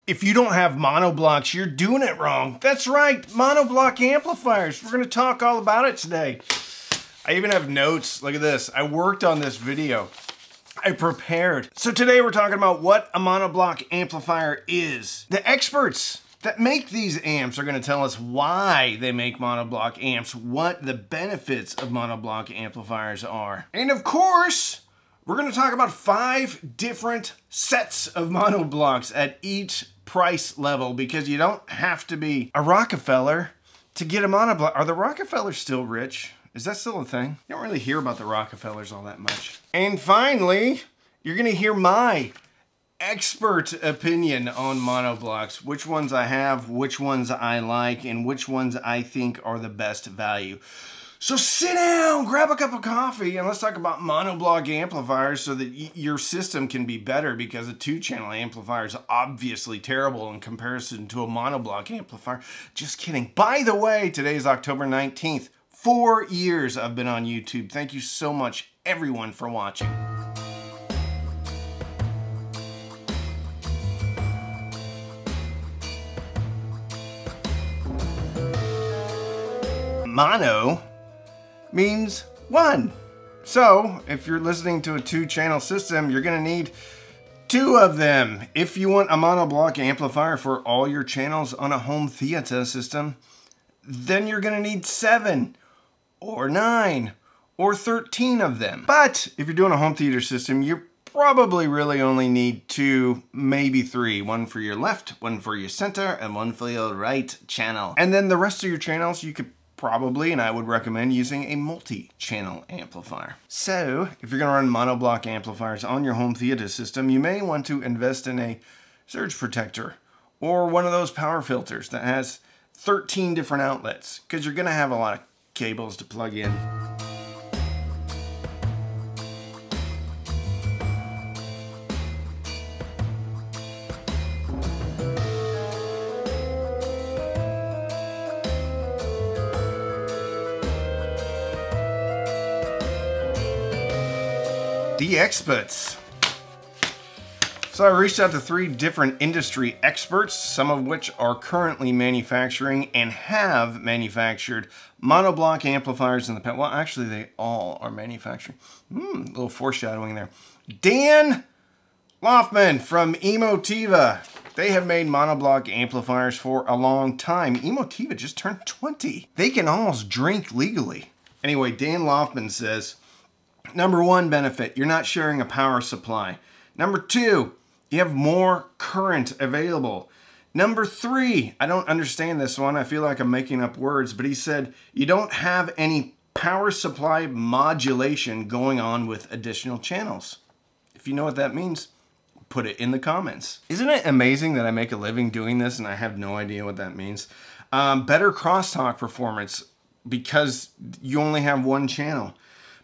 If you don't have monoblocks, you're doing it wrong. That's right, monoblock amplifiers. We're gonna talk all about it today. I even have notes, look at this. I worked on this video. I prepared. So today we're talking about what a monoblock amplifier is. The experts that make these amps are gonna tell us why they make monoblock amps, what the benefits of monoblock amplifiers are. And of course, we're gonna talk about 5 different sets of monoblocks at each price level, because you don't have to be a Rockefeller to get a monoblock. Are the Rockefellers still rich? Is that still a thing? You don't really hear about the Rockefellers all that much. And finally, you're gonna hear my expert opinion on monoblocks, which ones I have, which ones I like, and which ones I think are the best value. So sit down, grab a cup of coffee, and let's talk about monoblock amplifiers so that your system can be better, because a 2-channel amplifier is obviously terrible in comparison to a monoblock amplifier. Just kidding. By the way, today is October 19th. 4 years I've been on YouTube. Thank you so much, everyone, for watching. Mono means 1. So if you're listening to a 2-channel system, you're gonna need 2 of them. If you want a monoblock amplifier for all your channels on a home theater system, then you're gonna need 7 or 9 or 13 of them. But if you're doing a home theater system, you probably really only need 2, maybe 3. 1 for your left, 1 for your center, and 1 for your right channel. And then the rest of your channels, you could probably, and I would recommend, using a multi-channel amplifier. So if you're gonna run monoblock amplifiers on your home theater system, you may want to invest in a surge protector or one of those power filters that has 13 different outlets, because you're gonna have a lot of cables to plug in. The experts. So I reached out to 3 different industry experts, some of which are currently manufacturing and have manufactured monoblock amplifiers in the past. Well, actually, they all are manufacturing. A little foreshadowing there. Dan Loftman from Emotiva. They have made monoblock amplifiers for a long time. Emotiva just turned 20. They can almost drink legally. Anyway, Dan Loftman says, number 1 benefit, you're not sharing a power supply. Number 2, you have more current available. Number 3, I don't understand this one. I feel like I'm making up words, but he said you don't have any power supply modulation going on with additional channels. If you know what that means, put it in the comments. Isn't it amazing that I make a living doing this and I have no idea what that means? Better crosstalk performance because you only have 1 channel.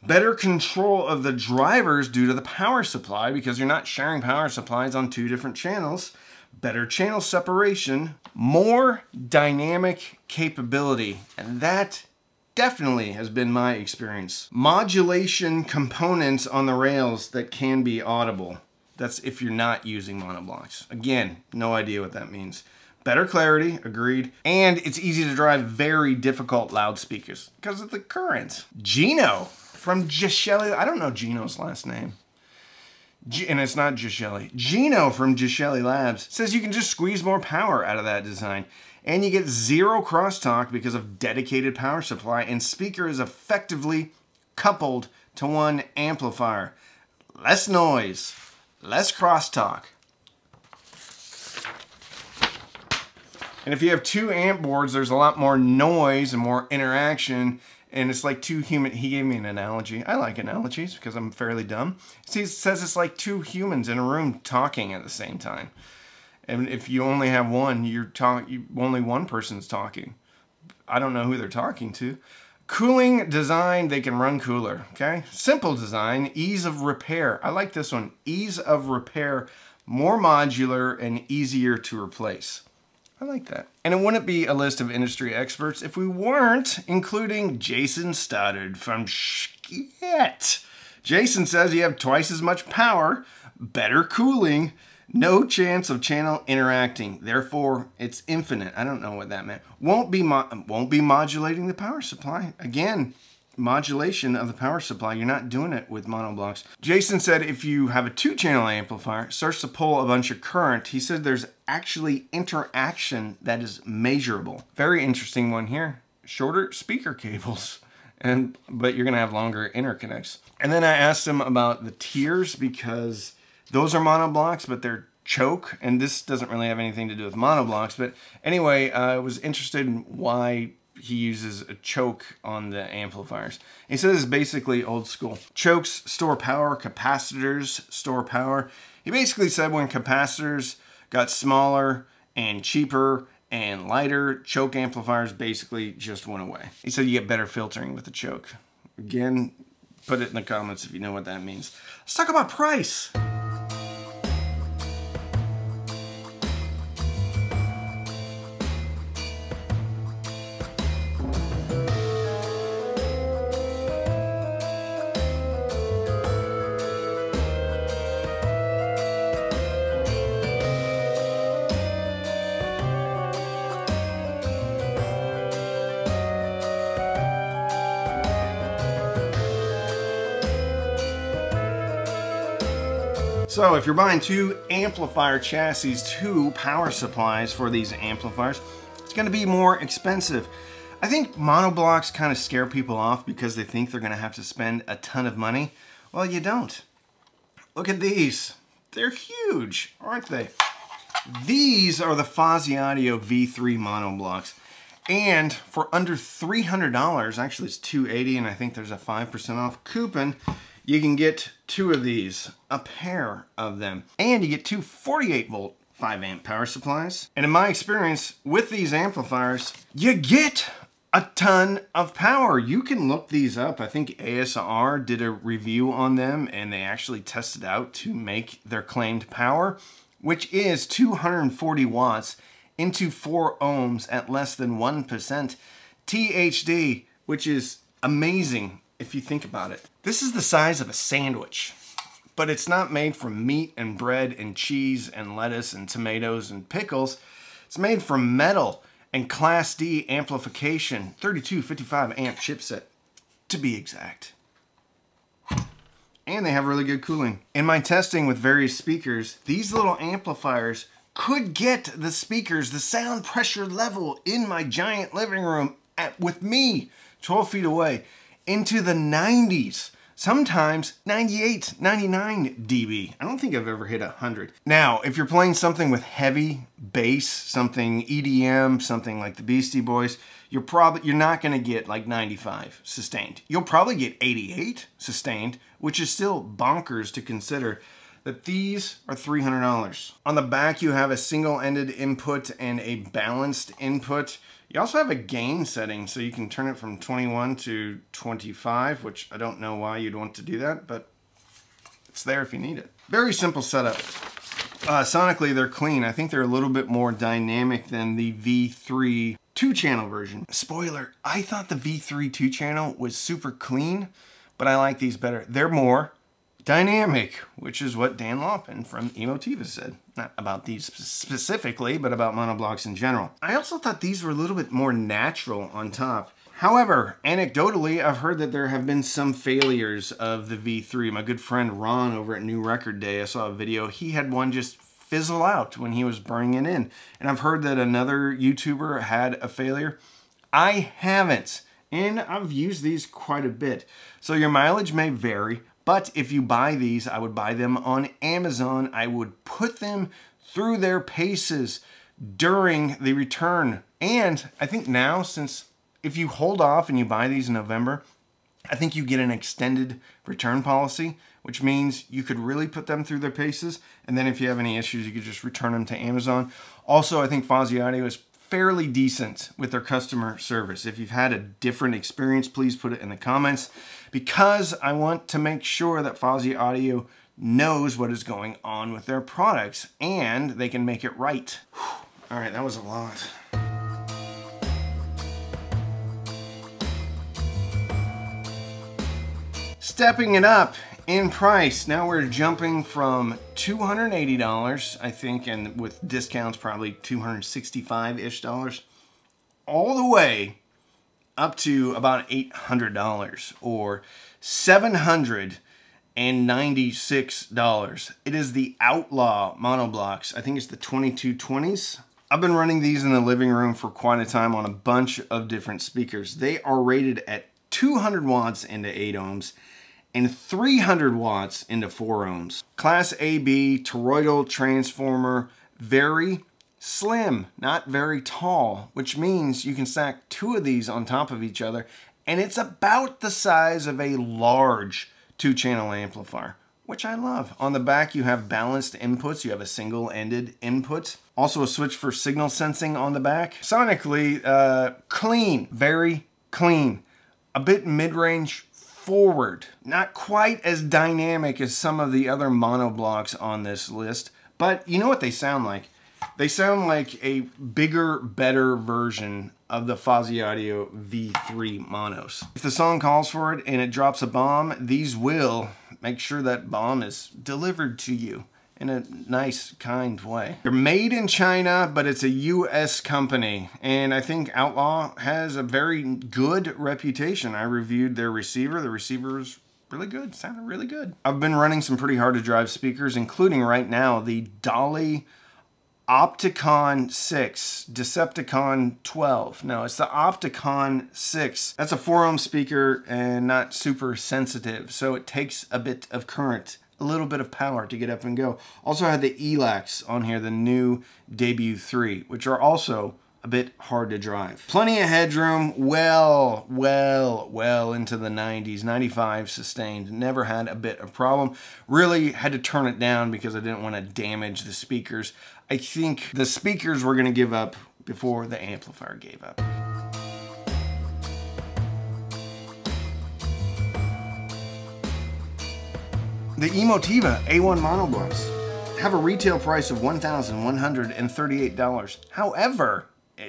Better control of the drivers due to the power supply because you're not sharing power supplies on 2 different channels. Better channel separation, more dynamic capability, and that definitely has been my experience. Modulation components on the rails that can be audible. That's if you're not using monoblocks. Again, no idea what that means. Better clarity, agreed. And it's easy to drive very difficult loudspeakers because of the current. Gino from Gishelli, I don't know Gino's last name. And it's not Gishelli. Gino from Gishelli Labs says you can just squeeze more power out of that design. And you get 0 crosstalk because of dedicated power supply, and speaker is effectively coupled to 1 amplifier. Less noise, less crosstalk. And if you have 2 amp boards, there's a lot more noise and more interaction. And it's like 2 human, he gave me an analogy. I like analogies because I'm fairly dumb. He says it's like 2 humans in a room talking at the same time. And if you only have 1, only 1 person's talking. I don't know who they're talking to. Cooling design, they can run cooler, okay? Simple design, ease of repair. I like this one. Ease of repair, more modular and easier to replace. I like that. And it wouldn't be a list of industry experts if we weren't including Jason Stoddard from Skit. Jason says you have twice as much power, better cooling, No chance of channel interacting. Therefore, it's infinite. I don't know what that meant. Won't be modulating the power supply. Again, modulation of the power supply. You're not doing it with monoblocks. Jason said if you have a 2-channel amplifier, starts to pull a bunch of current. He said there's actually interaction that is measurable. Very interesting one here. Shorter speaker cables, but you're gonna have longer interconnects. And then I asked him about the tiers because those are monoblocks, but they're choke, and this doesn't really have anything to do with monoblocks. But anyway, I was interested in why he uses a choke on the amplifiers. He says it's basically old school. Chokes store power, capacitors store power. He basically said when capacitors got smaller and cheaper and lighter, choke amplifiers basically just went away. He said you get better filtering with the choke. Again, put it in the comments if you know what that means. Let's talk about price. So if you're buying 2 amplifier chassis, 2 power supplies for these amplifiers, it's going to be more expensive. I think monoblocks kind of scare people off because they think they're going to have to spend a ton of money. Well, you don't. Look at these. They're huge, aren't they? These are the Fozzy Audio V3 monoblocks. And for under $300, actually it's $280, and I think there's a 5% off coupon, you can get 2 of these, a pair of them. And you get 2 48-volt 5-amp power supplies. And in my experience with these amplifiers, you get a ton of power. You can look these up. I think ASR did a review on them, and they actually tested out to make their claimed power, which is 240 watts into 4 ohms at less than 1% THD, which is amazing if you think about it. This is the size of a sandwich, but it's not made from meat and bread and cheese and lettuce and tomatoes and pickles. It's made from metal and Class D amplification, 3255 amp chipset to be exact. And they have really good cooling. In my testing with various speakers, these little amplifiers could get the speakers, the sound pressure level in my giant living room with me 12 feet away into the 90s, sometimes 98, 99 dB. I don't think I've ever hit 100. Now, if you're playing something with heavy bass, something EDM, something like the Beastie Boys, you're not gonna get like 95 sustained. You'll probably get 88 sustained, which is still bonkers to consider that these are $300. On the back, you have a single-ended input and a balanced input. You also have a gain setting, so you can turn it from 21 to 25, which I don't know why you'd want to do that, but it's there if you need it. Very simple setup. Sonically, they're clean. I think they're a little bit more dynamic than the V3 2-channel version. Spoiler, I thought the V3 2-channel was super clean, but I like these better. They're more dynamic, which is what Dan Laupin from Emotiva said. Not about these specifically, but about monoblocks in general. I also thought these were a little bit more natural on top. However, anecdotally, I've heard that there have been some failures of the V3. My good friend Ron over at New Record Day, I saw a video, he had one just fizzle out when he was burning it in. And I've heard that another YouTuber had a failure. I haven't, and I've used these quite a bit. So your mileage may vary, but if you buy these, I would buy them on Amazon. I would put them through their paces during the return. And I think now, since if you hold off and you buy these in November, I think you get an extended return policy, which means you could really put them through their paces. And then if you have any issues, you could just return them to Amazon. Also, I think Fozzy Audio is fairly decent with their customer service. If you've had a different experience, please put it in the comments, because I want to make sure that Fozzy Audio knows what is going on with their products and they can make it right. All right, that was a lot. Stepping it up In price, now we're jumping from $280, I think, and with discounts probably $265-ish, all the way up to about $800 or $796. It is the Outlaw Monoblocks. I think it's the 2220s. I've been running these in the living room for quite a time on a bunch of different speakers. They are rated at 200 watts into 8 ohms and 300 watts into 4 ohms. Class AB toroidal transformer, very slim, not very tall, which means you can stack 2 of these on top of each other, and it's about the size of a large 2-channel amplifier, which I love. On the back, you have balanced inputs. You have a single-ended input. Also a switch for signal sensing on the back. Sonically, clean, very clean. A bit mid-range forward. Not quite as dynamic as some of the other monoblocks on this list, but you know what they sound like? They sound like a bigger, better version of the Fozzy Audio V3 monos. If the song calls for it and it drops a bomb, these will make sure that bomb is delivered to you in a nice, kind way. They're made in China, but it's a US company, and I think Outlaw has a very good reputation. I reviewed their receiver. The receiver is really good, sounded really good. I've been running some pretty hard to drive speakers, including right now the Dolly Opticon 6, Decepticon 12. No, it's the Opticon 6. That's a 4 ohm speaker and not super sensitive, so it takes a bit of current, a little bit of power to get up and go. Also had the ELACs on here, the new Debut 3, which are also a bit hard to drive. Plenty of headroom, well into the 90s, 95 sustained. Never had a bit of problem. Really had to turn it down because I didn't want to damage the speakers. I think the speakers were going to give up before the amplifier gave up. The Emotiva A1 Monoblocks have a retail price of $1,138. However,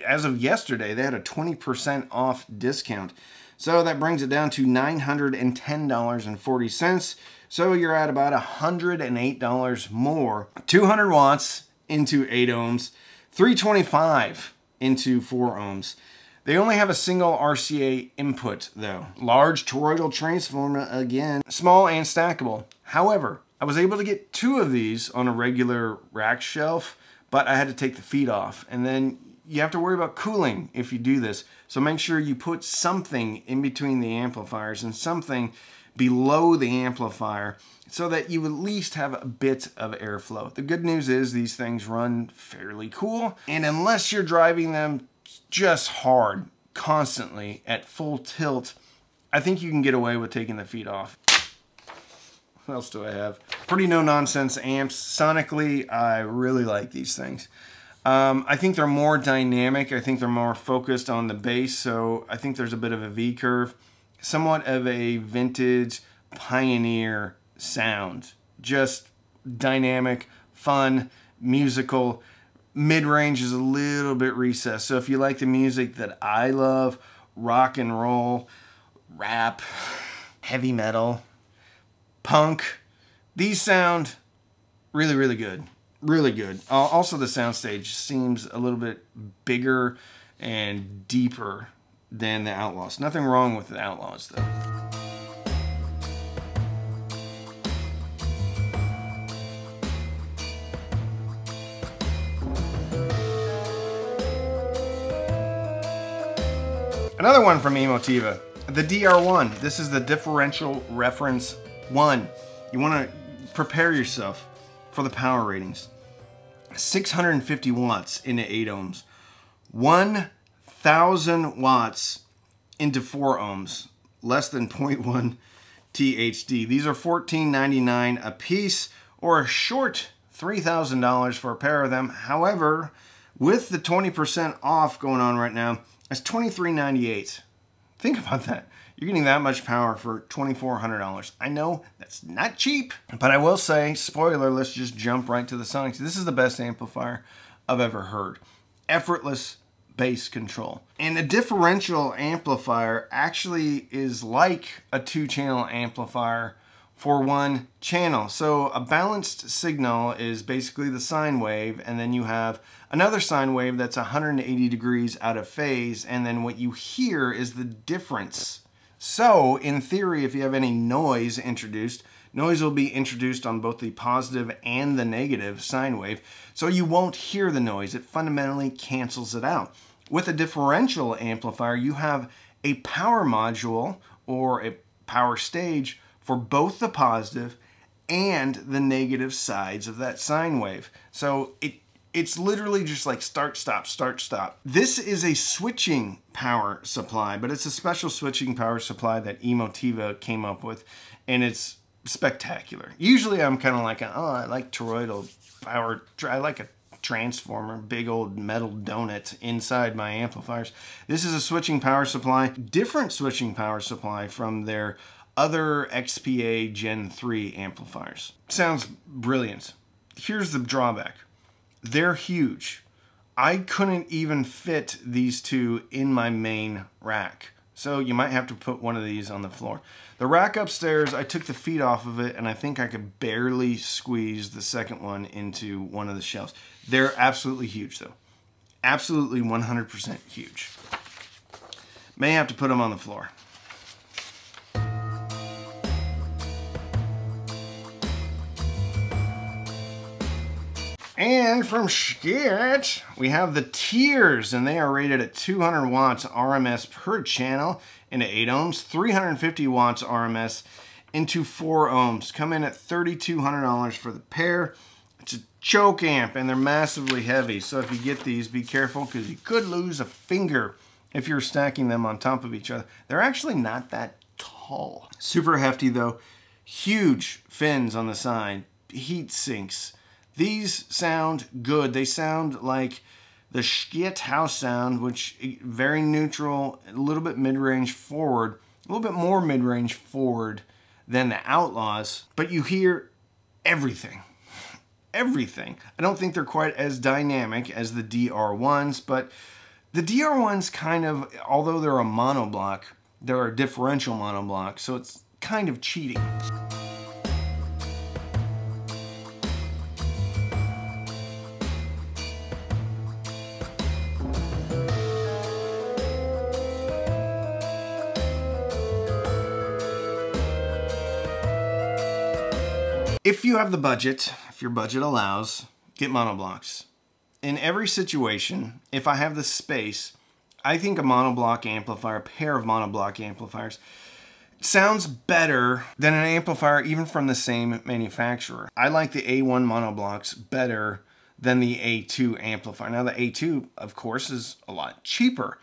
as of yesterday, they had a 20% off discount. So that brings it down to $910.40. So you're at about $108 more. 200 watts into 8 ohms, 325 into 4 ohms. They only have a single RCA input though. Large toroidal transformer again, small and stackable. However, I was able to get 2 of these on a regular rack shelf, but I had to take the feet off, and then you have to worry about cooling if you do this. So make sure you put something in between the amplifiers and something below the amplifier so that you at least have a bit of airflow. The good news is these things run fairly cool, and unless you're driving them just hard, constantly, at full tilt, I think you can get away with taking the feet off. What else do I have? Pretty no-nonsense amps. Sonically, I really like these things. I think they're more dynamic. I think they're more focused on the bass, so I think there's a bit of a V-curve. Somewhat of a vintage Pioneer sound. Just dynamic, fun, musical. Mid-range is a little bit recessed. So if you like the music that I love, rock and roll, rap, heavy metal, punk, these sound really, really good. Really good. Also, the soundstage seems a little bit bigger and deeper than the Outlaws. Nothing wrong with the Outlaws, though. Another one from Emotiva, the DR1. This is the Differential Reference 1. You want to prepare yourself for the power ratings. 650 watts into 8 ohms. 1,000 watts into 4 ohms. Less than 0.1 THD. These are $14.99 a piece, or a short $3,000 for a pair of them. However, with the 20% off going on right now, it's $23.98. Think about that. You're getting that much power for $2,400. I know that's not cheap, but I will say, spoiler, let's just jump right to the Sonics. This is the best amplifier I've ever heard. Effortless bass control. And a differential amplifier actually is like a 2-channel amplifier for one channel. So a balanced signal is basically the sine wave, and then you have another sine wave that's 180 degrees out of phase, and then what you hear is the difference. So in theory, if you have any noise introduced, noise will be introduced on both the positive and the negative sine wave, so you won't hear the noise. It fundamentally cancels it out. With a differential amplifier, you have a power module or a power stage for both the positive and the negative sides of that sine wave. So it's literally just like start, stop, start, stop. This is a switching power supply, but it's a special switching power supply that Emotiva came up with, and it's spectacular. Usually I'm kind of like, I like toroidal power, I like a transformer, big old metal donut inside my amplifiers. This is a switching power supply, different switching power supply from their other XPA Gen 3 amplifiers. Sounds brilliant. Here's the drawback. They're huge. I couldn't even fit these two in my main rack. So you might have to put one of these on the floor. The rack upstairs, I took the feet off of it, and I think I could barely squeeze the second one into one of the shelves. They're absolutely huge though. Absolutely 100% huge. May have to put them on the floor. And from Skit, we have the Tiers, and they are rated at 200 watts RMS per channel into 8 ohms, 350 watts RMS into 4 ohms. Come in at $3,200 for the pair. It's a choke amp, and they're massively heavy, so if you get these, be careful because you could lose a finger if you're stacking them on top of each other. They're actually not that tall. Super hefty though. Huge fins on the side, heat sinks. These sound good. They sound like the Skit house sound, which very neutral, a little bit mid-range forward, a little bit more mid-range forward than the Outlaws, but you hear everything. Everything. I don't think they're quite as dynamic as the DR1s, but the DR1s kind of, although they're a monoblock, they're a differential monoblock, so it's kind of cheating. If you have the budget, if your budget allows, get monoblocks. In every situation, if I have the space, I think a monoblock amplifier, a pair of monoblock amplifiers, sounds better than an amplifier even from the same manufacturer. I like the A1 monoblocks better than the A2 amplifier. Now the A2, of course, is a lot cheaper.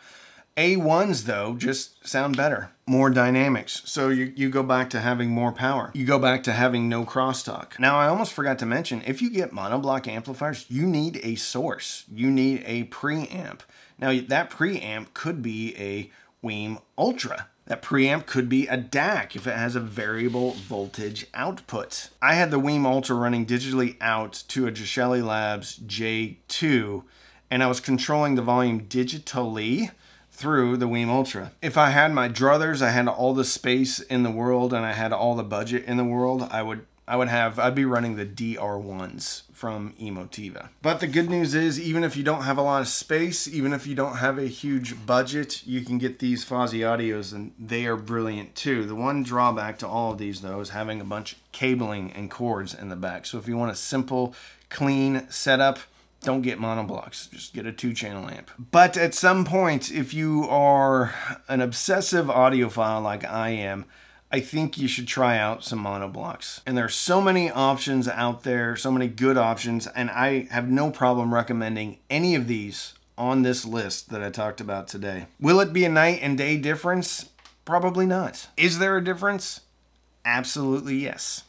A1s, though, just sound better, more dynamics. So you go back to having more power. You go back to having no crosstalk. Now, I almost forgot to mention, if you get monoblock amplifiers, you need a source. You need a preamp. Now, that preamp could be a Weem Ultra. That preamp could be a DAC if it has a variable voltage output. I had the Weem Ultra running digitally out to a Gishelli Labs J2, and I was controlling the volume digitally through the Weem Ultra. If I had my druthers, I had all the space in the world, and I had all the budget in the world, I'd be running the DR1s from Emotiva. But the good news is, even if you don't have a lot of space, even if you don't have a huge budget, you can get these Fozzy Audios, and they are brilliant too. The one drawback to all of these though is having a bunch of cabling and cords in the back. So if you want a simple, clean setup, don't get monoblocks, just get a 2-channel amp. But at some point, if you are an obsessive audiophile like I am, I think you should try out some monoblocks. And there are so many options out there, so many good options, and I have no problem recommending any of these on this list that I talked about today. Will it be a night and day difference? Probably not. Is there a difference? Absolutely yes.